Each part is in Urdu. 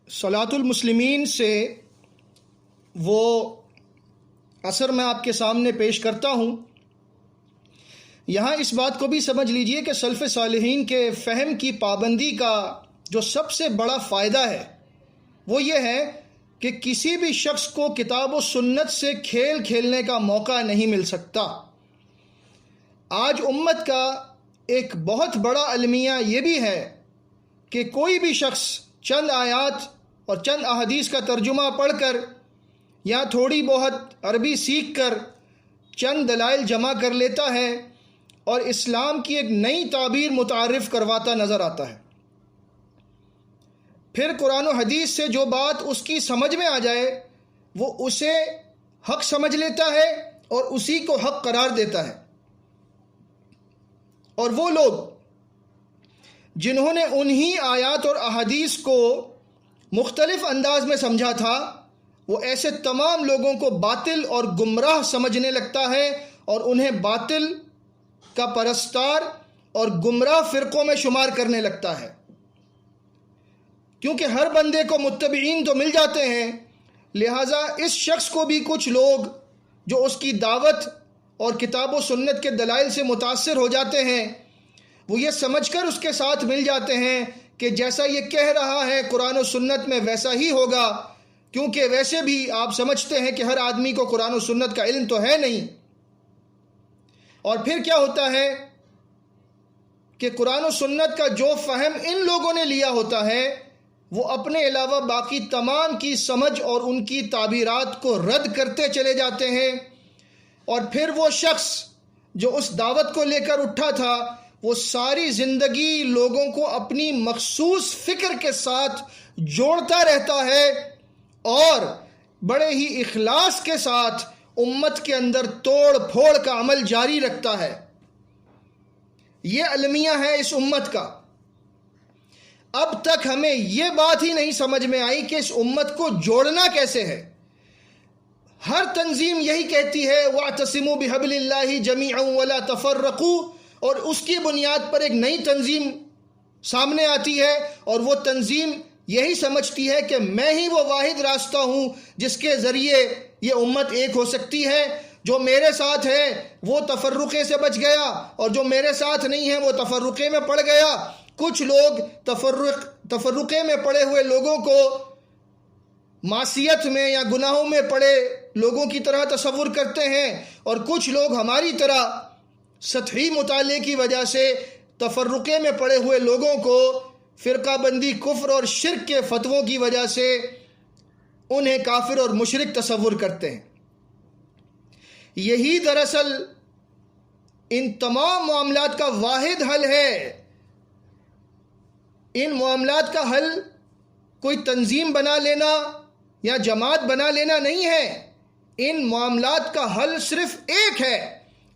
صلاۃ المسلمین سے وہ اثر میں آپ کے سامنے پیش کرتا ہوں۔ یہاں اس بات کو بھی سمجھ لیجئے کہ سلف صالحین کے فہم کی پابندی کا جو سب سے بڑا فائدہ ہے وہ یہ ہے کہ کسی بھی شخص کو کتاب و سنت سے کھیل کھیلنے کا موقع نہیں مل سکتا۔ آج امت کا ایک بہت بڑا المیہ یہ بھی ہے کہ کوئی بھی شخص چند آیات اور چند احادیث کا ترجمہ پڑھ کر یا تھوڑی بہت عربی سیکھ کر چند دلائل جمع کر لیتا ہے اور اسلام کی ایک نئی تعبیر متعارف کرواتا نظر آتا ہے۔ پھر قرآن و حدیث سے جو بات اس کی سمجھ میں آ جائے وہ اسے حق سمجھ لیتا ہے اور اسی کو حق قرار دیتا ہے۔ اور وہ لوگ جنہوں نے انہی آیات اور احادیث کو مختلف انداز میں سمجھا تھا وہ ایسے تمام لوگوں کو باطل اور گمراہ سمجھنے لگتا ہے اور انہیں باطل کا پرستار اور گمراہ فرقوں میں شمار کرنے لگتا ہے۔ کیونکہ ہر بندے کو متبعین تو مل جاتے ہیں، لہٰذا اس شخص کو بھی کچھ لوگ جو اس کی دعوت اور کتاب و سنت کے دلائل سے متاثر ہو جاتے ہیں وہ یہ سمجھ کر اس کے ساتھ مل جاتے ہیں کہ جیسا یہ کہہ رہا ہے قرآن و سنت میں ویسا ہی ہوگا، کیونکہ ویسے بھی آپ سمجھتے ہیں کہ ہر آدمی کو قرآن و سنت کا علم تو ہے نہیں۔ اور پھر کیا ہوتا ہے کہ قرآن و سنت کا جو فہم ان لوگوں نے لیا ہوتا ہے وہ اپنے علاوہ باقی تمام کی سمجھ اور ان کی تعبیرات کو رد کرتے چلے جاتے ہیں، اور پھر وہ شخص جو اس دعوت کو لے کر اٹھا تھا وہ ساری زندگی لوگوں کو اپنی مخصوص فکر کے ساتھ جوڑتا رہتا ہے اور بڑے ہی اخلاص کے ساتھ امت کے اندر توڑ پھوڑ کا عمل جاری رکھتا ہے۔ یہ المیہ ہے اس امت کا۔ اب تک ہمیں یہ بات ہی نہیں سمجھ میں آئی کہ اس امت کو جوڑنا کیسے ہے۔ ہر تنظیم یہی کہتی ہے وَاعْتَصِمُوا بِحَبْلِ اللَّهِ جَمِيعًا وَلَا تَفَرَّقُوا، اور اس کی بنیاد پر ایک نئی تنظیم سامنے آتی ہے اور وہ تنظیم یہی سمجھتی ہے کہ میں ہی وہ واحد راستہ ہوں جس کے ذریعے یہ امت ایک ہو سکتی ہے۔ جو میرے ساتھ ہے وہ تفرقے سے بچ گیا اور جو میرے ساتھ نہیں ہے وہ تفرقے میں پڑ گیا۔ کچھ لوگ تفرقے میں پڑے ہوئے لوگوں کو معصیت میں یا گناہوں میں پڑے لوگوں کی طرح تصور کرتے ہیں، اور کچھ لوگ ہماری طرح سطحی مطالعے کی وجہ سے تفرقے میں پڑے ہوئے لوگوں کو فرقہ بندی، کفر اور شرک کے فتووں کی وجہ سے انہیں کافر اور مشرک تصور کرتے ہیں۔ یہی دراصل ان تمام معاملات کا واحد حل ہے۔ ان معاملات کا حل کوئی تنظیم بنا لینا یا جماعت بنا لینا نہیں ہے۔ ان معاملات کا حل صرف ایک ہے،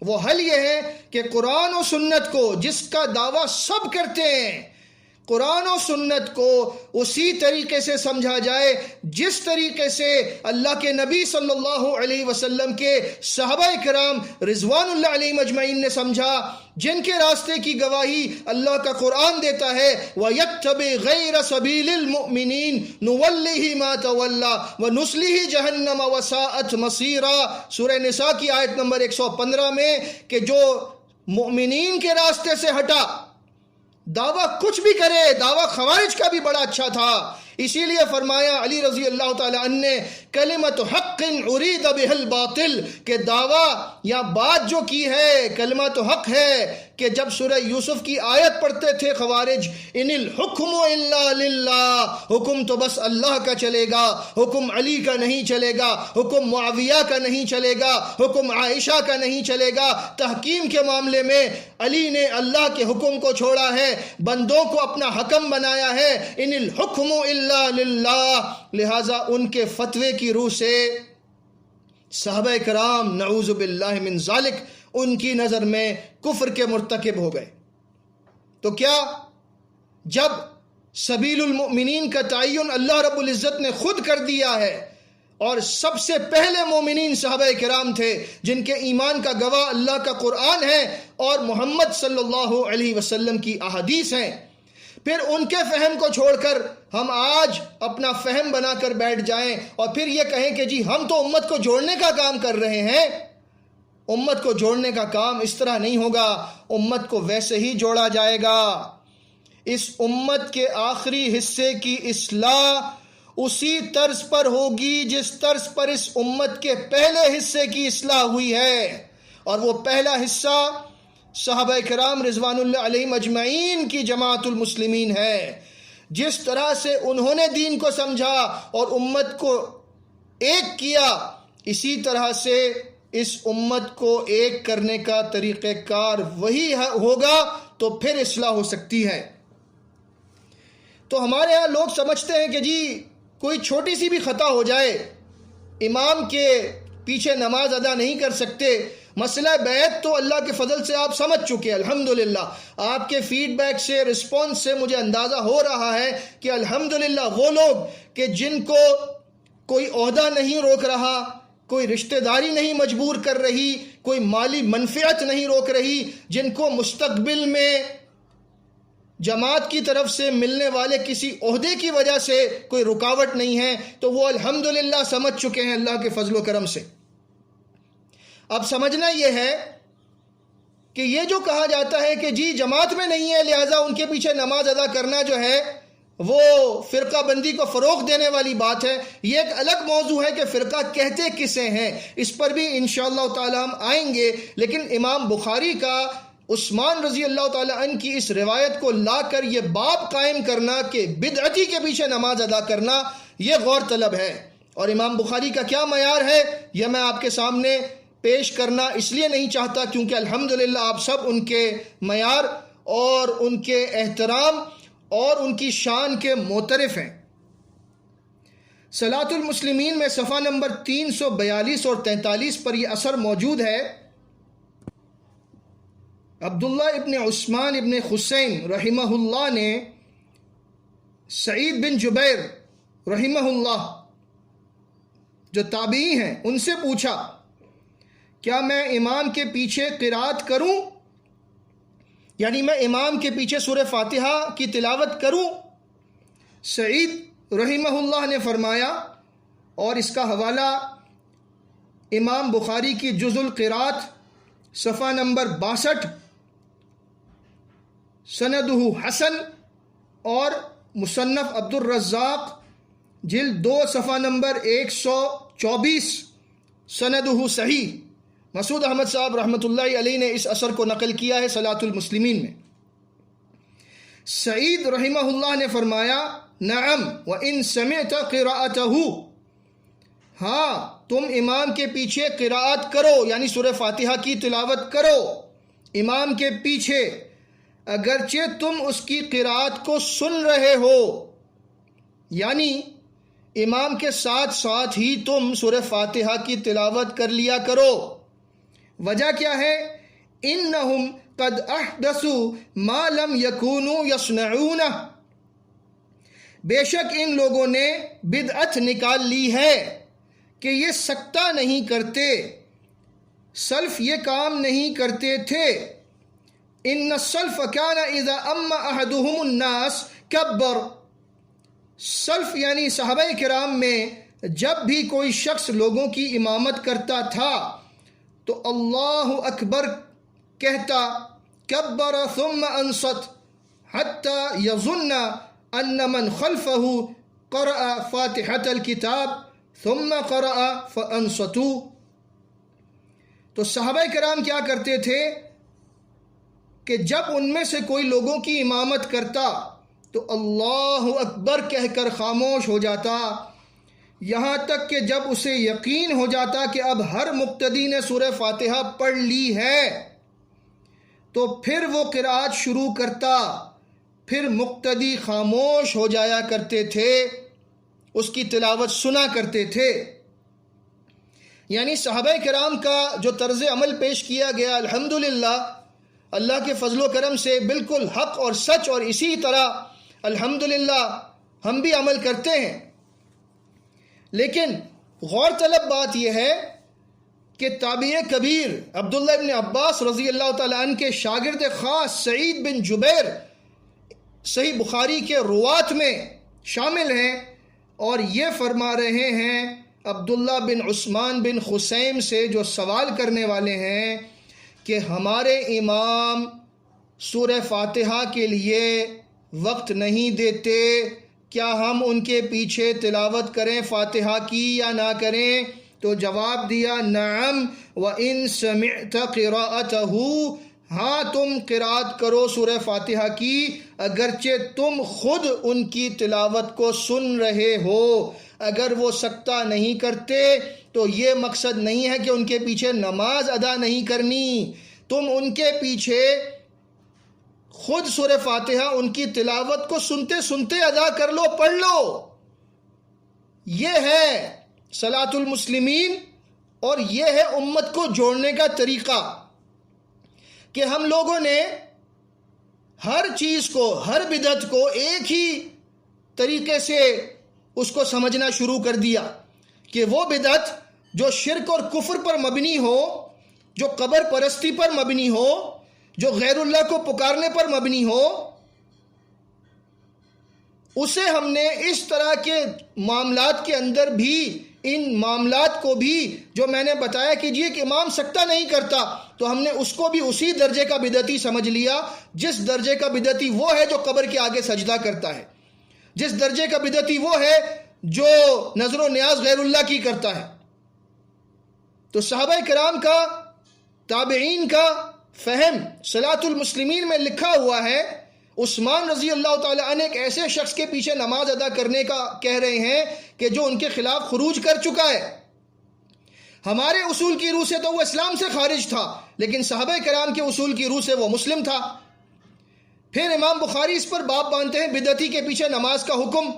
وہ حل یہ ہے کہ قرآن و سنت کو جس کا دعویٰ سب کرتے ہیں، قرآن و سنت کو اسی طریقے سے سمجھا جائے جس طریقے سے اللہ کے نبی صلی اللہ علیہ وسلم کے صحابہ کرام رضوان اللہ علیہم اجمعین نے سمجھا، جن کے راستے کی گواہی اللہ کا قرآن دیتا ہے وَيَتَّبِعْ غَيْرَ سَبِيلِ الْمُؤْمِنِينَ نُوَلِّهِ مَا تَوَلَّى وَنُصْلِهِ جَهَنَّمَ وَسَاءَتْ مَصِيرًا۔ سورہ نساء کی آیت نمبر 115 میں کہ جو مؤمنین کے راستے سے ہٹا، دعویٰ کچھ بھی کرے، دعویٰ خوارج کا بھی بڑا اچھا تھا، اسی لیے فرمایا علی رضی اللہ تعالی عنہ نے کلمت حق ارید بہ الباطل، کہ دعویٰ یا بات جو کی ہے کلمت حق ہے کہ جب سورہ یوسف کی آیت پڑھتے تھے خوارج ان الحکم الا للہ، حکم تو بس اللہ کا چلے گا، حکم علی کا نہیں چلے گا، حکم معاویہ کا نہیں چلے گا، حکم عائشہ کا نہیں چلے گا۔ تحکیم کے معاملے میں علی نے اللہ کے حکم کو چھوڑا ہے، بندوں کو اپنا حکم بنایا ہے، ان الحکم الا للہ۔ لہٰذا ان کے فتوے کی روح سے صحابہ کرام نعوذ باللہ من ذالک ان کی نظر میں کفر کے مرتکب ہو گئے۔ تو کیا جب سبیل المؤمنین کا تعین اللہ رب العزت نے خود کر دیا ہے اور سب سے پہلے مومنین صحابہ کرام تھے جن کے ایمان کا گواہ اللہ کا قرآن ہے اور محمد صلی اللہ علیہ وسلم کی احادیث ہیں، پھر ان کے فہم کو چھوڑ کر ہم آج اپنا فہم بنا کر بیٹھ جائیں اور پھر یہ کہیں کہ جی ہم تو امت کو جوڑنے کا کام کر رہے ہیں. امت کو جوڑنے کا کام اس طرح نہیں ہوگا. امت کو ویسے ہی جوڑا جائے گا. اس امت کے آخری حصے کی اصلاح اسی طرز پر ہوگی جس طرز پر اس امت کے پہلے حصے کی اصلاح ہوئی ہے. اور وہ پہلا حصہ صحابہ کرام رضوان اللہ علیہم اجمعین کی جماعت المسلمین ہے. جس طرح سے انہوں نے دین کو سمجھا اور امت کو ایک کیا، اسی طرح سے اس امت کو ایک کرنے کا طریقہ کار وہی ہوگا تو پھر اصلاح ہو سکتی ہے. تو ہمارے ہاں لوگ سمجھتے ہیں کہ جی کوئی چھوٹی سی بھی خطا ہو جائے امام کے پیچھے نماز ادا نہیں کر سکتے. مسئلہ بیعت تو اللہ کے فضل سے آپ سمجھ چکے. الحمدللہ آپ کے فیڈ بیک سے، رسپانس سے مجھے اندازہ ہو رہا ہے کہ الحمدللہ وہ لوگ کہ جن کو کوئی عہدہ نہیں روک رہا، کوئی رشتہ داری نہیں مجبور کر رہی، کوئی مالی منفعت نہیں روک رہی، جن کو مستقبل میں جماعت کی طرف سے ملنے والے کسی عہدے کی وجہ سے کوئی رکاوٹ نہیں ہے، تو وہ الحمدللہ سمجھ چکے ہیں اللہ کے فضل و کرم سے. اب سمجھنا یہ ہے کہ یہ جو کہا جاتا ہے کہ جی جماعت میں نہیں ہے لہٰذا ان کے پیچھے نماز ادا کرنا جو ہے وہ فرقہ بندی کو فروغ دینے والی بات ہے. یہ ایک الگ موضوع ہے کہ فرقہ کہتے کسے ہیں، اس پر بھی انشاءاللہ تعالی ہم آئیں گے. لیکن امام بخاری کا عثمان رضی اللہ تعالی عنہ کی اس روایت کو لا کر یہ باب قائم کرنا کہ بدعتی کے پیچھے نماز ادا کرنا، یہ غور طلب ہے. اور امام بخاری کا کیا معیار ہے یہ میں آپ کے سامنے پیش کرنا اس لیے نہیں چاہتا کیونکہ الحمدللہ آپ سب ان کے معیار اور ان کے احترام اور ان کی شان کے معترف ہیں. صلاۃ المسلمین میں صفحہ نمبر 342 اور 43 پر یہ اثر موجود ہے. عبداللہ ابن عثمان ابن حسین رحمہ اللہ نے سعید بن جبیر رحمہ اللہ جو تابعی ہیں ان سے پوچھا کیا میں امام کے پیچھے قرات کروں، یعنی میں امام کے پیچھے سورہ فاتحہ کی تلاوت کروں؟ سعید رحمہ اللہ نے فرمایا، اور اس کا حوالہ امام بخاری کی جز القرات صفحہ نمبر 62 سندہ حسن اور مصنف عبد الرزاق جلد 2 صفحہ نمبر 124 سندہ صحیح. مسعود احمد صاحب رحمۃ اللہ علیہ نے اس اثر کو نقل کیا ہے صلاۃ المسلمین میں. سعید رحمہ اللہ نے فرمایا نعم وَإِن سَمِعْتَ قِرَاءَتَهُ، ہاں تم امام کے پیچھے قراءت کرو، یعنی سورہ فاتحہ کی تلاوت کرو امام کے پیچھے، اگرچہ تم اس کی قراءت کو سن رہے ہو، یعنی امام کے ساتھ ساتھ ہی تم سورہ فاتحہ کی تلاوت کر لیا کرو. وجہ کیا ہے؟ انہم قد احدثوا ما لم یکونوا یصنعونہ، بے شک ان لوگوں نے بدعت نکال لی ہے کہ یہ سکتہ نہیں کرتے، سلف یہ کام نہیں کرتے تھے. ان السلف کان اذا اما احدهم الناس کبر، سلف یعنی صحابہ کرام میں جب بھی کوئی شخص لوگوں کی امامت کرتا تھا تو اللہ اکبر کہتا، کبر ثم انصت حتی یظن ان من خلفہ قرأ فاتحۃ الکتاب ثم قرأ فانصتوا. تو صحابہ کرام کیا کرتے تھے کہ جب ان میں سے کوئی لوگوں کی امامت کرتا تو اللہ اکبر کہہ کر خاموش ہو جاتا، یہاں تک کہ جب اسے یقین ہو جاتا کہ اب ہر مقتدی نے سورہ فاتحہ پڑھ لی ہے تو پھر وہ قرات شروع کرتا، پھر مقتدی خاموش ہو جایا کرتے تھے، اس کی تلاوت سنا کرتے تھے. یعنی صحابہ کرام کا جو طرز عمل پیش کیا گیا الحمدللہ اللہ کے فضل و کرم سے بالکل حق اور سچ، اور اسی طرح الحمدللہ ہم بھی عمل کرتے ہیں. لیکن غور طلب بات یہ ہے کہ تابعی کبیر عبداللہ ابن عباس رضی اللہ تعالیٰ عنہ کے شاگرد خاص سعید بن جبیر صحیح بخاری کے روات میں شامل ہیں، اور یہ فرما رہے ہیں عبداللہ بن عثمان بن خثیم سے، جو سوال کرنے والے ہیں، کہ ہمارے امام سورہ فاتحہ کے لیے وقت نہیں دیتے، کیا ہم ان کے پیچھے تلاوت کریں فاتحہ کی یا نہ کریں؟ تو جواب دیا نعم وَإِن سَمِعْتَ قِرَاءَتَهُ، ہاں تم قرات کرو سورہ فاتحہ کی، اگرچہ تم خود ان کی تلاوت کو سن رہے ہو۔ اگر وہ سکتہ نہیں کرتے تو یہ مقصد نہیں ہے کہ ان کے پیچھے نماز ادا نہیں کرنی، تم ان کے پیچھے خود سورہ فاتحہ ان کی تلاوت کو سنتے سنتے ادا کر لو، پڑھ لو۔ یہ ہے صلاۃ المسلمین، اور یہ ہے امت کو جوڑنے کا طریقہ، کہ ہم لوگوں نے ہر چیز کو، ہر بدعت کو ایک ہی طریقے سے اس کو سمجھنا شروع کر دیا، کہ وہ بدعت جو شرک اور کفر پر مبنی ہو، جو قبر پرستی پر مبنی ہو، جو غیر اللہ کو پکارنے پر مبنی ہو، اسے ہم نے اس طرح کے معاملات کے اندر بھی، ان معاملات کو بھی جو میں نے بتایا کہ جی ایک امام سکتہ نہیں کرتا، تو ہم نے اس کو بھی اسی درجے کا بدعتی سمجھ لیا جس درجے کا بدعتی وہ ہے جو قبر کے آگے سجدہ کرتا ہے، جس درجے کا بدعتی وہ ہے جو نظر و نیاز غیر اللہ کی کرتا ہے۔ تو صحابہ کرام کا، تابعین کا فہم صلاۃ المسلمین میں لکھا ہوا ہے۔ عثمان رضی اللہ تعالیٰ عنہ ایک ایسے شخص کے پیچھے نماز ادا کرنے کا کہہ رہے ہیں کہ جو ان کے خلاف خروج کر چکا ہے۔ ہمارے اصول کی روح سے تو وہ اسلام سے خارج تھا، لیکن صحابہ کرام کے اصول کی روح سے وہ مسلم تھا۔ پھر امام بخاری اس پر باب باندھتے ہیں بدعتی کے پیچھے نماز کا حکم،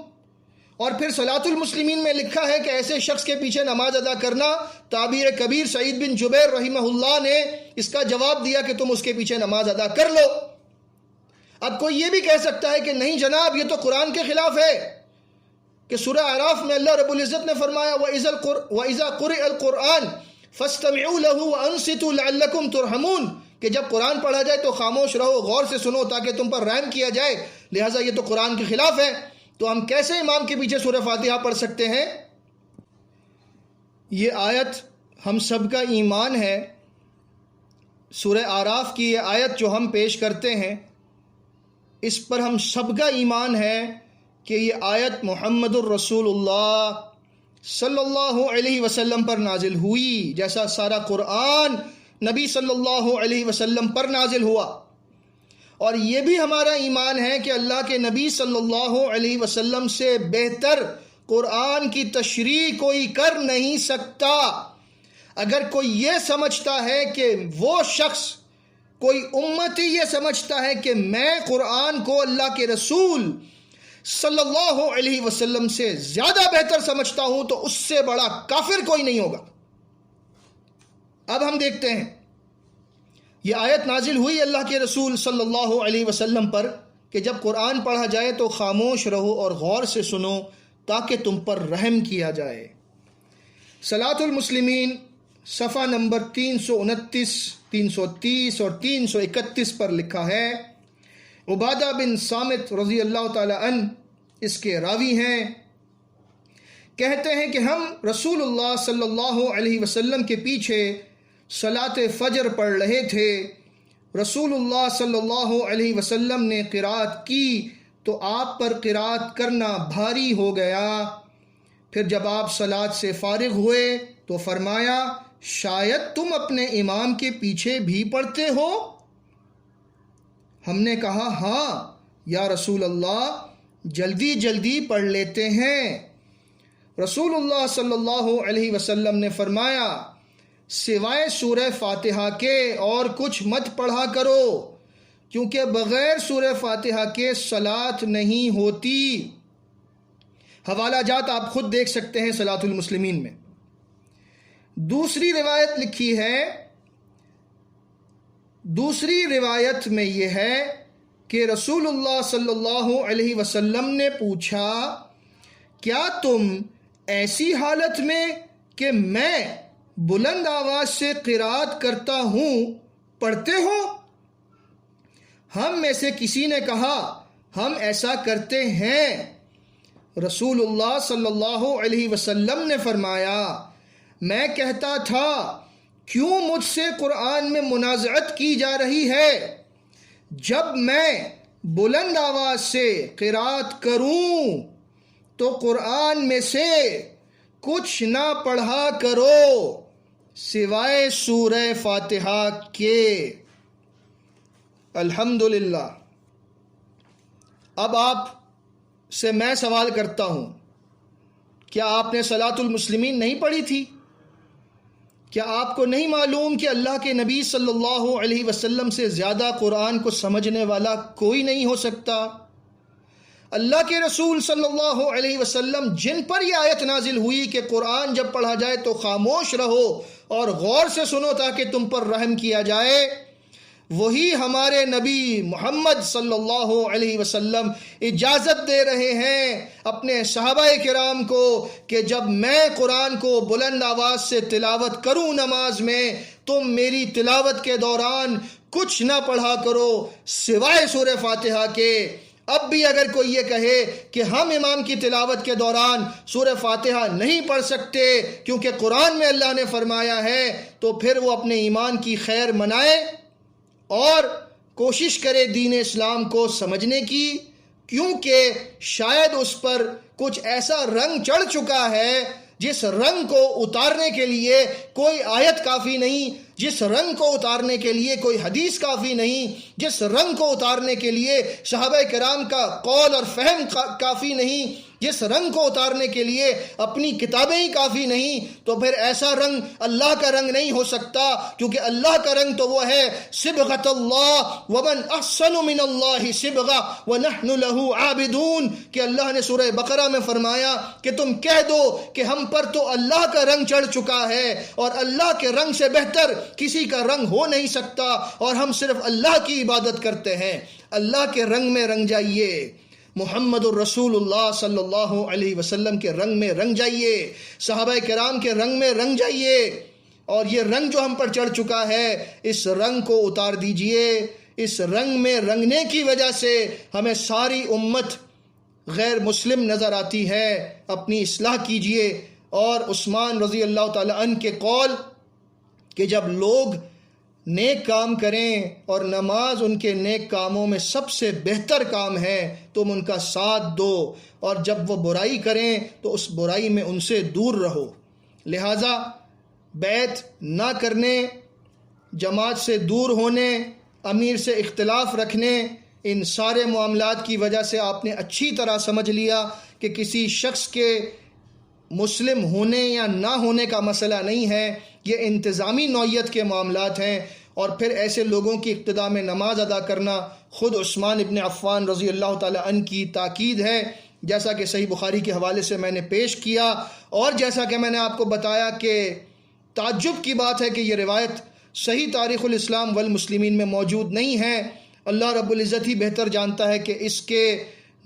اور پھر صلاۃ المسلمین میں لکھا ہے کہ ایسے شخص کے پیچھے نماز ادا کرنا، تابعی کبیر سعید بن جبیر رحمہ اللہ نے اس کا جواب دیا کہ تم اس کے پیچھے نماز ادا کر لو۔ اب کوئی یہ بھی کہہ سکتا ہے کہ نہیں جناب، یہ تو قرآن کے خلاف ہے، کہ سورہ اعراف میں اللہ رب العزت نے فرمایا وَإِذَا قُرِئَ الْقُرْآنُ فَاسْتَمِعُوا لَهُ وَأَنصِتُوا لَعَلَّكُمْ تُرْحَمُونَ، کہ جب قرآن پڑھا جائے تو خاموش رہو، غور سے سنو تاکہ تم پر رحم کیا جائے، لہٰذا یہ تو قرآن کے خلاف ہے۔ تو ہم کیسے امام کے پیچھے سورہ فاتحہ پڑھ سکتے ہیں؟ یہ آیت ہم سب کا ایمان ہے۔ سورہ اعراف کی یہ آیت جو ہم پیش کرتے ہیں، اس پر ہم سب کا ایمان ہے کہ یہ آیت محمد الرسول اللہ صلی اللہ علیہ وسلم پر نازل ہوئی، جیسا سارا قرآن نبی صلی اللہ علیہ وسلم پر نازل ہوا۔ اور یہ بھی ہمارا ایمان ہے کہ اللہ کے نبی صلی اللہ علیہ وسلم سے بہتر قرآن کی تشریح کوئی کر نہیں سکتا۔ اگر کوئی یہ سمجھتا ہے کہ وہ شخص، کوئی امتی یہ سمجھتا ہے کہ میں قرآن کو اللہ کے رسول صلی اللہ علیہ وسلم سے زیادہ بہتر سمجھتا ہوں، تو اس سے بڑا کافر کوئی نہیں ہوگا۔ اب ہم دیکھتے ہیں، یہ آیت نازل ہوئی اللہ کے رسول صلی اللہ علیہ وسلم پر کہ جب قرآن پڑھا جائے تو خاموش رہو اور غور سے سنو تاکہ تم پر رحم کیا جائے۔ صلاۃ المسلمین صفحہ نمبر 329، 330 اور 331 پر لکھا ہے، عبادہ بن صامت رضی اللہ تعالی عنہ اس کے راوی ہیں، کہتے ہیں کہ ہم رسول اللہ صلی اللہ علیہ وسلم کے پیچھے صلاۃ فجر پڑھ رہے تھے۔ رسول اللہ صلی اللہ علیہ وسلم نے قرات کی تو آپ پر قرات کرنا بھاری ہو گیا۔ پھر جب آپ صلاۃ سے فارغ ہوئے تو فرمایا، شاید تم اپنے امام کے پیچھے بھی پڑھتے ہو؟ ہم نے کہا ہاں یا رسول اللہ، جلدی جلدی پڑھ لیتے ہیں۔ رسول اللہ صلی اللہ علیہ وسلم نے فرمایا، سوائے سورہ فاتحہ کے اور کچھ مت پڑھا کرو، کیونکہ بغیر سورہ فاتحہ کے صلاۃ نہیں ہوتی۔ حوالہ جات آپ خود دیکھ سکتے ہیں صلاۃ المسلمین میں۔ دوسری روایت لکھی ہے، دوسری روایت میں یہ ہے کہ رسول اللہ صلی اللہ علیہ وسلم نے پوچھا، کیا تم ایسی حالت میں کہ میں بلند آواز سے قرات کرتا ہوں پڑھتے ہو؟ ہم میں سے کسی نے کہا، ہم ایسا کرتے ہیں۔ رسول اللہ صلی اللہ علیہ وسلم نے فرمایا، میں کہتا تھا کیوں مجھ سے قرآن میں منازعت کی جا رہی ہے؟ جب میں بلند آواز سے قرات کروں تو قرآن میں سے کچھ نہ پڑھا کرو سوائے سورہ فاتحہ کے۔ الحمدللہ۔ اب آپ سے میں سوال کرتا ہوں، کیا آپ نے صلاۃ المسلمین نہیں پڑھی تھی؟ کیا آپ کو نہیں معلوم کہ اللہ کے نبی صلی اللہ علیہ وسلم سے زیادہ قرآن کو سمجھنے والا کوئی نہیں ہو سکتا؟ اللہ کے رسول صلی اللہ علیہ وسلم جن پر یہ آیت نازل ہوئی کہ قرآن جب پڑھا جائے تو خاموش رہو اور غور سے سنو تاکہ تم پر رحم کیا جائے، وہی ہمارے نبی محمد صلی اللہ علیہ وسلم اجازت دے رہے ہیں اپنے صحابہ کرام کو کہ جب میں قرآن کو بلند آواز سے تلاوت کروں نماز میں، تم میری تلاوت کے دوران کچھ نہ پڑھا کرو سوائے سورہ فاتحہ کے۔ اب بھی اگر کوئی یہ کہے کہ ہم امام کی تلاوت کے دوران سورہ فاتحہ نہیں پڑھ سکتے کیونکہ قرآن میں اللہ نے فرمایا ہے، تو پھر وہ اپنے ایمان کی خیر منائے اور کوشش کرے دین اسلام کو سمجھنے کی، کیونکہ شاید اس پر کچھ ایسا رنگ چڑھ چکا ہے جس رنگ کو اتارنے کے لیے کوئی آیت کافی نہیں، جس رنگ کو اتارنے کے لیے کوئی حدیث کافی نہیں، جس رنگ کو اتارنے کے لیے صحابہ کرام کا قول اور فہم کافی نہیں، جس رنگ کو اتارنے کے لیے اپنی کتابیں ہی کافی نہیں، تو پھر ایسا رنگ اللہ کا رنگ نہیں ہو سکتا، کیونکہ اللہ کا رنگ تو وہ ہے صبغۃ اللہ ومن احسن من اللہ صبغہ ونحن له عابدون، کہ اللہ نے سورہ بقرہ میں فرمایا کہ تم کہہ دو کہ ہم پر تو اللہ کا رنگ چڑھ چکا ہے اور اللہ کے رنگ سے بہتر کسی کا رنگ ہو نہیں سکتا، اور ہم صرف اللہ کی عبادت کرتے ہیں۔ اللہ کے رنگ میں رنگ جائیے، محمد الرسول اللہ صلی اللہ علیہ وسلم کے رنگ میں رنگ جائیے، صحابہ کرام کے رنگ میں رنگ جائیے، اور یہ رنگ جو ہم پر چڑھ چکا ہے اس رنگ کو اتار دیجئے۔ اس رنگ میں رنگنے کی وجہ سے ہمیں ساری امت غیر مسلم نظر آتی ہے، اپنی اصلاح کیجئے۔ اور عثمان رضی اللہ تعالی عنہ کے قول کہ جب لوگ نیک کام کریں اور نماز ان کے نیک کاموں میں سب سے بہتر کام ہے، تم ان کا ساتھ دو، اور جب وہ برائی کریں تو اس برائی میں ان سے دور رہو۔ لہٰذا بیعت نہ کرنے، جماعت سے دور ہونے، امیر سے اختلاف رکھنے، ان سارے معاملات کی وجہ سے آپ نے اچھی طرح سمجھ لیا کہ کسی شخص کے مسلم ہونے یا نہ ہونے کا مسئلہ نہیں ہے، یہ انتظامی نوعیت کے معاملات ہیں۔ اور پھر ایسے لوگوں کی اقتداء میں نماز ادا کرنا خود عثمان ابن عفان رضی اللہ تعالی عنہ کی تاکید ہے، جیسا کہ صحیح بخاری کے حوالے سے میں نے پیش کیا، اور جیسا کہ میں نے آپ کو بتایا کہ تعجب کی بات ہے کہ یہ روایت صحیح تاریخ الاسلام والمسلمین میں موجود نہیں ہے۔ اللہ رب العزت ہی بہتر جانتا ہے کہ اس کے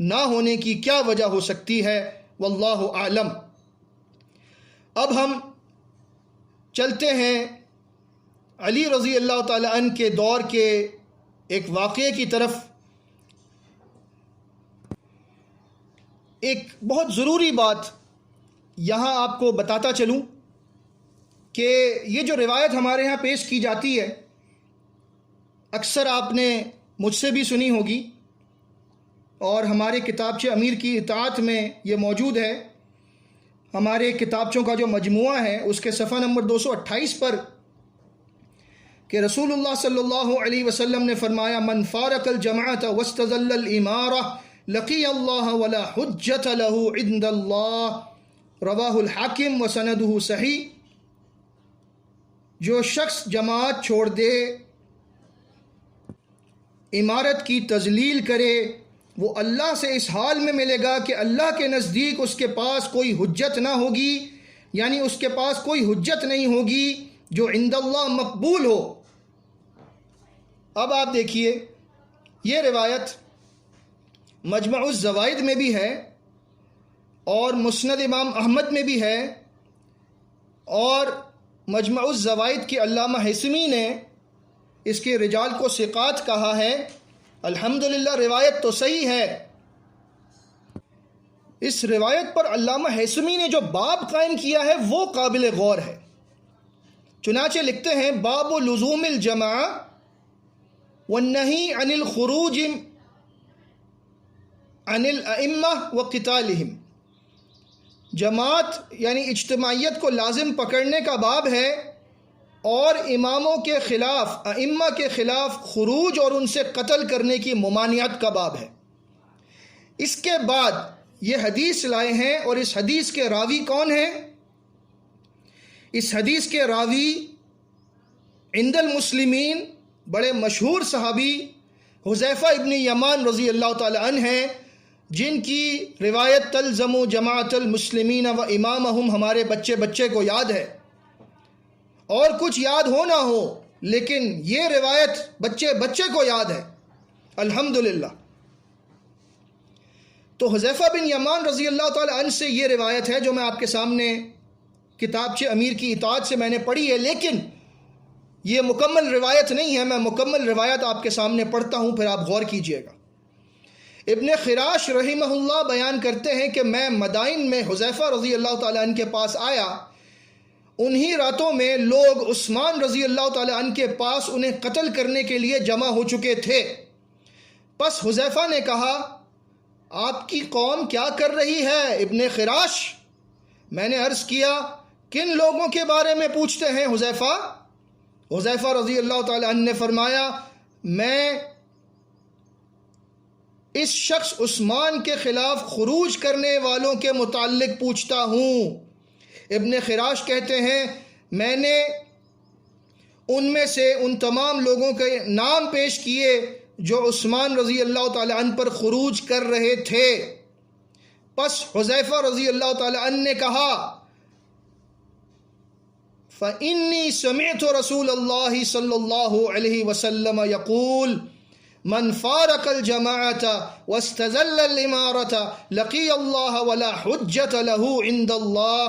نہ ہونے کی کیا وجہ ہو سکتی ہے، واللہ اعلم۔ اب ہم چلتے ہیں علی رضی اللہ تعالی عنہ کے دور کے ایک واقعے کی طرف۔ ایک بہت ضروری بات یہاں آپ کو بتاتا چلوں کہ یہ جو روایت ہمارے ہاں پیش کی جاتی ہے اکثر آپ نے مجھ سے بھی سنی ہوگی، اور ہمارے کتابچے امیر کی اطاعت میں یہ موجود ہے۔ ہمارے کتابچوں کا جو مجموعہ ہے اس کے صفحہ نمبر 228 پر کہ رسول اللہ صلی اللہ علیہ وسلم نے فرمایا، من فارق الجماعت واستظل الامارہ لقی اللہ ولا حجت له عند اللہ، رواہ الحاکم وسندہ صحیح۔ جو شخص جماعت چھوڑ دے، امارت کی تذلیل کرے، وہ اللہ سے اس حال میں ملے گا کہ اللہ کے نزدیک اس کے پاس کوئی حجت نہ ہوگی، یعنی اس کے پاس کوئی حجت نہیں ہوگی جو عند اللہ مقبول ہو۔ اب آپ دیکھیے، یہ روایت مجمع الزوائد میں بھی ہے اور مسند امام احمد میں بھی ہے، اور مجمع الزوائد کے علامہ حسمی نے اس کے رجال کو ثقات کہا ہے، الحمدللہ روایت تو صحیح ہے۔ اس روایت پر علامہ ہیثمی نے جو باب قائم کیا ہے وہ قابل غور ہے۔ چنانچہ لکھتے ہیں باب لزوم الجماع والنہی عن الخروج عن الائمہ وقتالہم، جماعت یعنی اجتماعیت کو لازم پکڑنے کا باب ہے اور اماموں کے خلاف، ائمہ کے خلاف خروج اور ان سے قتل کرنے کی ممانعت کا باب ہے۔ اس کے بعد یہ حدیث لائے ہیں، اور اس حدیث کے راوی کون ہیں؟ اس حدیث کے راوی عند المسلمین بڑے مشہور صحابی حذیفہ ابن یمان رضی اللہ تعالی عنہ ہیں، جن کی روایت تلزم جماعت المسلمین و امامہم ہمارے بچے بچے کو یاد ہے، اور کچھ یاد ہو نہ ہو لیکن یہ روایت بچے بچے کو یاد ہے الحمدللہ۔ تو حذیفہ بن یمان رضی اللہ تعالی عنہ سے یہ روایت ہے جو میں آپ کے سامنے کتابچہ امیر کی اطاعت سے میں نے پڑھی ہے، لیکن یہ مکمل روایت نہیں ہے۔ میں مکمل روایت آپ کے سامنے پڑھتا ہوں، پھر آپ غور کیجئے گا۔ ابن خراش رحمہ اللہ بیان کرتے ہیں کہ میں مدائن میں حذیفہ رضی اللہ تعالی عنہ کے پاس آیا، انہی راتوں میں لوگ عثمان رضی اللہ تعالی عنہ کے پاس انہیں قتل کرنے کے لیے جمع ہو چکے تھے۔ پس حذیفہ نے کہا آپ کی قوم کیا کر رہی ہے ابن خراش؟ میں نے عرض کیا کن لوگوں کے بارے میں پوچھتے ہیں حذیفہ؟ حذیفہ رضی اللہ تعالی عنہ نے فرمایا میں اس شخص عثمان کے خلاف خروج کرنے والوں کے متعلق پوچھتا ہوں۔ ابن خراش کہتے ہیں میں نے ان میں سے ان تمام لوگوں کے نام پیش کیے جو عثمان رضی اللہ تعالی عنہ پر خروج کر رہے تھے۔ پس حذیفہ رضی اللہ تعالی عنہ نے کہا فَإِنِّي سَمِعْتُ رَسُولَ اللَّهِ صلی اللہ علیہ وسلم يقول من فارق الجماعة واستزل الامارة لقي الله ولا حجة له عند الله۔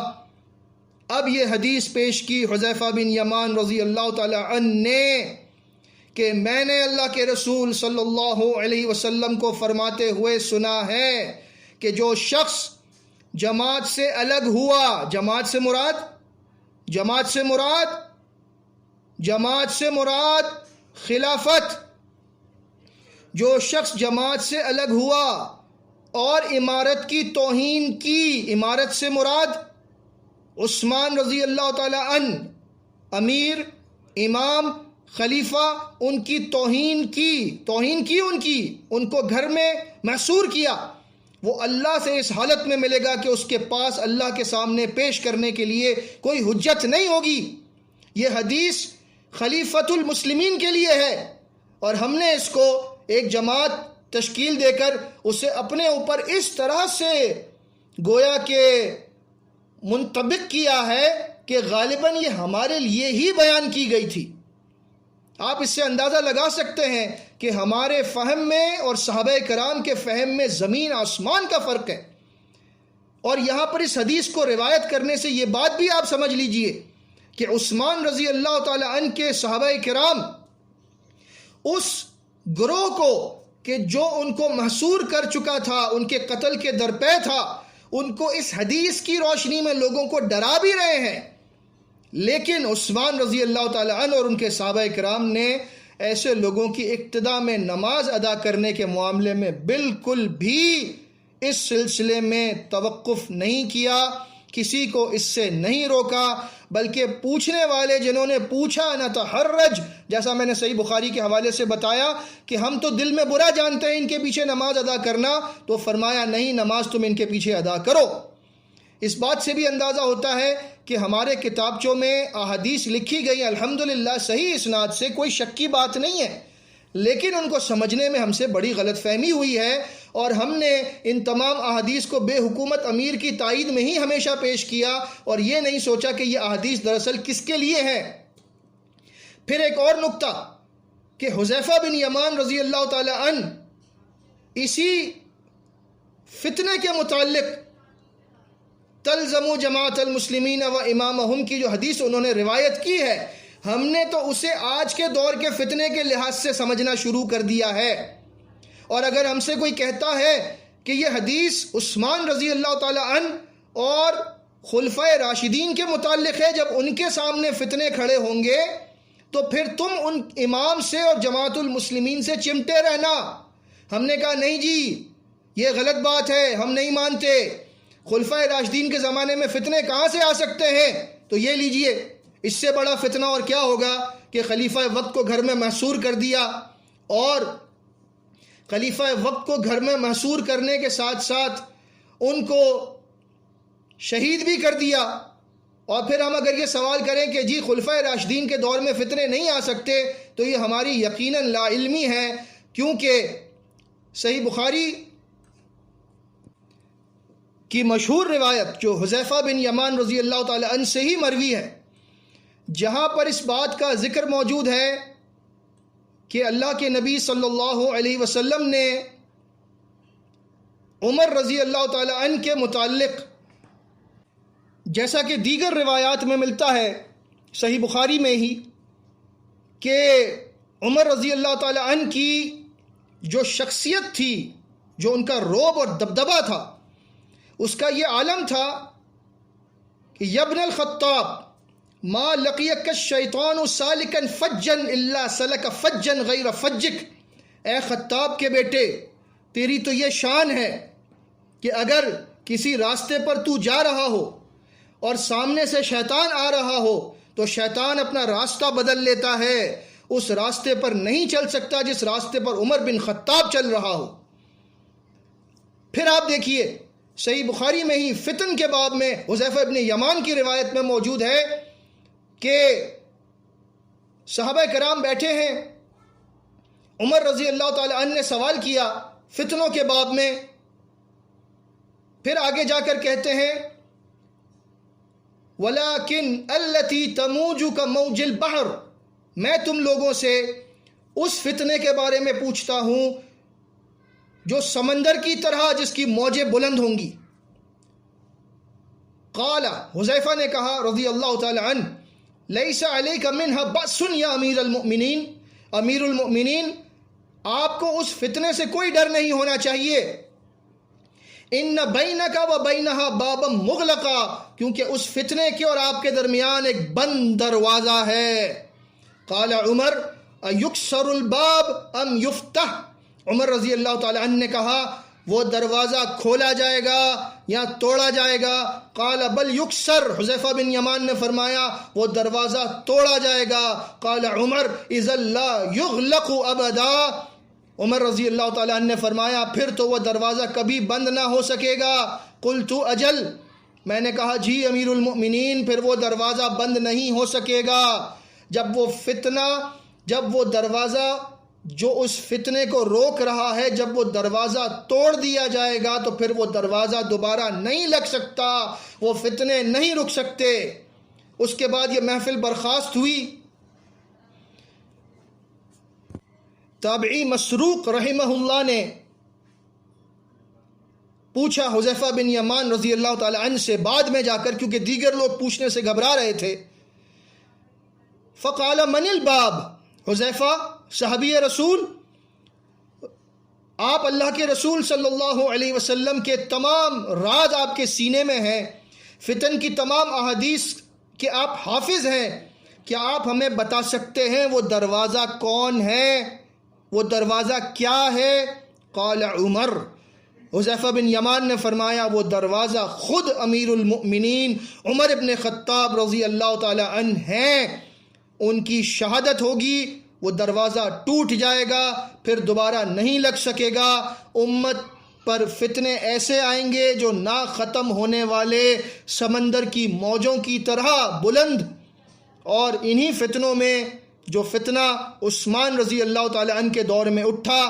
اب یہ حدیث پیش کی حذیفہ بن یمان رضی اللہ تعالی عنہ نے کہ میں نے اللہ کے رسول صلی اللہ علیہ وسلم کو فرماتے ہوئے سنا ہے کہ جو شخص جماعت سے الگ ہوا، جماعت سے مراد خلافت، جو شخص جماعت سے الگ ہوا اور امارت کی توہین کی، امارت سے مراد عثمان رضی اللہ تعالی عنہ، امیر، امام، خلیفہ، ان کی توہین کی ان کو گھر میں محصور کیا، وہ اللہ سے اس حالت میں ملے گا کہ اس کے پاس اللہ کے سامنے پیش کرنے کے لیے کوئی حجت نہیں ہوگی۔ یہ حدیث خلیفۃ المسلمین کے لیے ہے، اور ہم نے اس کو ایک جماعت تشکیل دے کر اسے اپنے اوپر اس طرح سے گویا کہ منطبق کیا ہے کہ غالباً یہ ہمارے لیے ہی بیان کی گئی تھی۔ آپ اس سے اندازہ لگا سکتے ہیں کہ ہمارے فہم میں اور صحابہ کرام کے فہم میں زمین آسمان کا فرق ہے۔ اور یہاں پر اس حدیث کو روایت کرنے سے یہ بات بھی آپ سمجھ لیجئے کہ عثمان رضی اللہ تعالی عنہ کے صحابہ کرام اس گروہ کو کہ جو ان کو محصور کر چکا تھا، ان کے قتل کے درپے تھا، ان کو اس حدیث کی روشنی میں لوگوں کو ڈرا بھی رہے ہیں، لیکن عثمان رضی اللہ تعالی عنہ اور ان کے صحابہ کرام نے ایسے لوگوں کی ابتدا میں نماز ادا کرنے کے معاملے میں بالکل بھی اس سلسلے میں توقف نہیں کیا، کسی کو اس سے نہیں روکا، بلکہ پوچھنے والے جنہوں نے پوچھا نہ تحرج، جیسا میں نے صحیح بخاری کے حوالے سے بتایا کہ ہم تو دل میں برا جانتے ہیں ان کے پیچھے نماز ادا کرنا، تو فرمایا نہیں، نماز تم ان کے پیچھے ادا کرو۔ اس بات سے بھی اندازہ ہوتا ہے کہ ہمارے کتابچوں میں احادیث لکھی گئی الحمدللہ صحیح اسناد سے، کوئی شک کی بات نہیں ہے، لیکن ان کو سمجھنے میں ہم سے بڑی غلط فہمی ہوئی ہے، اور ہم نے ان تمام احادیث کو بے حکومت امیر کی تائید میں ہی ہمیشہ پیش کیا، اور یہ نہیں سوچا کہ یہ احادیث دراصل کس کے لیے ہیں۔ پھر ایک اور نقطہ کہ حذیفہ بن یمان رضی اللہ تعالی عنہ اسی فتنے کے متعلق تلزم جماعت المسلمین و امامہم کی جو حدیث انہوں نے روایت کی ہے، ہم نے تو اسے آج کے دور کے فتنے کے لحاظ سے سمجھنا شروع کر دیا ہے، اور اگر ہم سے کوئی کہتا ہے کہ یہ حدیث عثمان رضی اللہ تعالی عنہ اور خلفائے راشدین کے متعلق ہے، جب ان کے سامنے فتنے کھڑے ہوں گے تو پھر تم ان امام سے اور جماعت المسلمین سے چمٹے رہنا۔ ہم نے کہا نہیں جی، یہ غلط بات ہے، ہم نہیں مانتے، خلفائے راشدین کے زمانے میں فتنے کہاں سے آ سکتے ہیں؟ تو یہ لیجئے، اس سے بڑا فتنہ اور کیا ہوگا کہ خلیفہ وقت کو گھر میں محصور کر دیا، اور خلیفہ وقت کو گھر میں محصور کرنے کے ساتھ ساتھ ان کو شہید بھی کر دیا۔ اور پھر ہم اگر یہ سوال کریں کہ جی خلفۂ راشدین کے دور میں فتنے نہیں آ سکتے، تو یہ ہماری یقیناً لا علمی ہے، کیونکہ صحیح بخاری کی مشہور روایت جو حذیفہ بن یمان رضی اللہ تعالی عنہ سے ہی مروی ہے، جہاں پر اس بات کا ذکر موجود ہے کہ اللہ کے نبی صلی اللہ علیہ وسلم نے عمر رضی اللہ تعالی عنہ کے متعلق، جیسا کہ دیگر روایات میں ملتا ہے صحیح بخاری میں ہی، کہ عمر رضی اللہ تعالی عنہ کی جو شخصیت تھی، جو ان کا رعب اور دبدبہ تھا، اس کا یہ عالم تھا کہ یبن الخطاب ما لقیک الشیطان سالکا فجا الا سلک فجا غیر فجک، اے خطاب کے بیٹے، تیری تو یہ شان ہے کہ اگر کسی راستے پر تو جا رہا ہو اور سامنے سے شیطان آ رہا ہو تو شیطان اپنا راستہ بدل لیتا ہے، اس راستے پر نہیں چل سکتا جس راستے پر عمر بن خطاب چل رہا ہو۔ پھر آپ دیکھیے صحیح بخاری میں ہی فتن کے باب میں حذیفہ ابن یمان کی روایت میں موجود ہے کہ صحابہ کرام بیٹھے ہیں، عمر رضی اللہ تعالی عنہ نے سوال کیا فتنوں کے باب میں، پھر آگے جا کر کہتے ہیں وَلَكِنْ الَّتِي تَمُوجُ كَمَوْجِ الْبَحْرِ، میں تم لوگوں سے اس فتنے کے بارے میں پوچھتا ہوں جو سمندر کی طرح جس کی موجیں بلند ہوں گی۔ قال، حذیفہ نے کہا رضی اللہ تعالی عنہ، لیس علیک منہا بأس یا امیر المؤمنین، امیر المؤمنین آپ کو اس فتنے سے کوئی ڈر نہیں ہونا چاہیے، ان بینک و بینہا بابا مغلقا، کیونکہ اس فتنے کے اور آپ کے درمیان ایک بند دروازہ ہے۔ قال عمر ایکسر الباب ام یفتح، عمر رضی اللہ تعالی عنہ نے کہا وہ دروازہ کھولا جائے گا یا توڑا جائے گا؟ قال بل یکسر، حذیفہ بن یمان نے فرمایا وہ دروازہ توڑا جائے گا۔ قال عمر اذا لا یغلق ابدا، عمر رضی اللہ تعالی عنہ نے فرمایا پھر تو وہ دروازہ کبھی بند نہ ہو سکے گا۔ قلت اجل، میں نے کہا جی امیر المؤمنین پھر وہ دروازہ بند نہیں ہو سکے گا، جب وہ فتنہ، جب وہ دروازہ جو اس فتنے کو روک رہا ہے جب وہ دروازہ توڑ دیا جائے گا تو پھر وہ دروازہ دوبارہ نہیں لگ سکتا، وہ فتنے نہیں رک سکتے۔ اس کے بعد یہ محفل برخاست ہوئی۔ تابعی مسروق رحمہ اللہ نے پوچھا حذیفہ بن یمان رضی اللہ تعالی عنہ سے بعد میں جا کر، کیونکہ دیگر لوگ پوچھنے سے گھبرا رہے تھے، فقال من الباب، حذیفہ صحابی رسول، آپ اللہ کے رسول صلی اللہ علیہ وسلم کے تمام راز آپ کے سینے میں ہیں، فتن کی تمام احادیث کے آپ حافظ ہیں، کیا آپ ہمیں بتا سکتے ہیں وہ دروازہ کون ہے، وہ دروازہ کیا ہے؟ قال عمر، حذیفہ بن یمان نے فرمایا وہ دروازہ خود امیر المؤمنین عمر ابن خطاب رضی اللہ تعالی عنہ ہیں، ان کی شہادت ہوگی، وہ دروازہ ٹوٹ جائے گا، پھر دوبارہ نہیں لگ سکے گا۔ امت پر فتنے ایسے آئیں گے جو نہ ختم ہونے والے سمندر کی موجوں کی طرح بلند، اور انہی فتنوں میں جو فتنہ عثمان رضی اللہ تعالی عنہ کے دور میں اٹھا،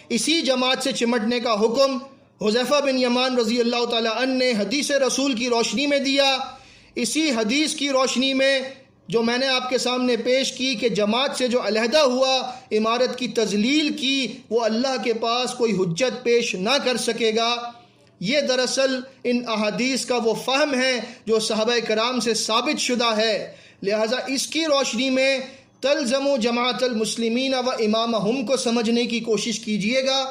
اسی جماعت سے چمٹنے کا حکم حذیفہ بن یمان رضی اللہ تعالی عنہ نے حدیث رسول کی روشنی میں دیا۔ اسی حدیث کی روشنی میں جو میں نے آپ کے سامنے پیش کی کہ جماعت سے جو علیحدہ ہوا، امارت کی تذلیل کی، وہ اللہ کے پاس کوئی حجت پیش نہ کر سکے گا، یہ دراصل ان احادیث کا وہ فہم ہے جو صحابہ کرام سے ثابت شدہ ہے۔ لہٰذا اس کی روشنی میں تلزموا جماعت المسلمین و امامہم کو سمجھنے کی کوشش کیجئے گا۔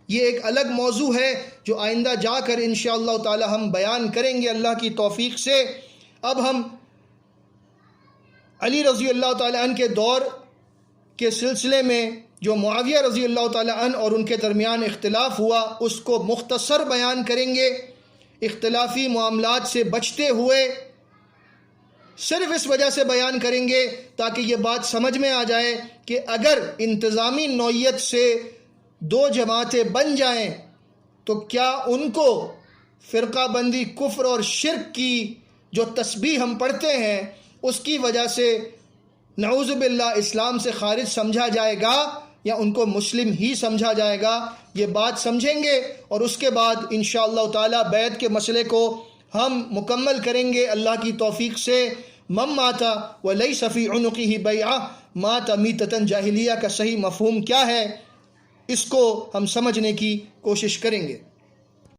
یہ ایک الگ موضوع ہے جو آئندہ جا کر انشاءاللہ تعالی ہم بیان کریں گے اللہ کی توفیق سے۔ اب ہم علی رضی اللہ تعالی عنہ کے دور کے سلسلے میں جو معاویہ رضی اللہ تعالی عنہ اور ان کے درمیان اختلاف ہوا اس کو مختصر بیان کریں گے، اختلافی معاملات سے بچتے ہوئے صرف اس وجہ سے بیان کریں گے تاکہ یہ بات سمجھ میں آ جائے کہ اگر انتظامی نوعیت سے دو جماعتیں بن جائیں تو کیا ان کو فرقہ بندی، کفر اور شرک کی جو تسبیح ہم پڑھتے ہیں اس کی وجہ سے نعوذ باللہ اسلام سے خارج سمجھا جائے گا یا ان کو مسلم ہی سمجھا جائے گا؟ یہ بات سمجھیں گے اور اس کے بعد انشاءاللہ تعالی بیعت کے مسئلے کو ہم مکمل کریں گے اللہ کی توفیق سے۔ من مات ولیس فی عنقہ بیعہ مات میتۃ جاہلیہ کا صحیح مفہوم کیا ہے اس کو ہم سمجھنے کی کوشش کریں گے۔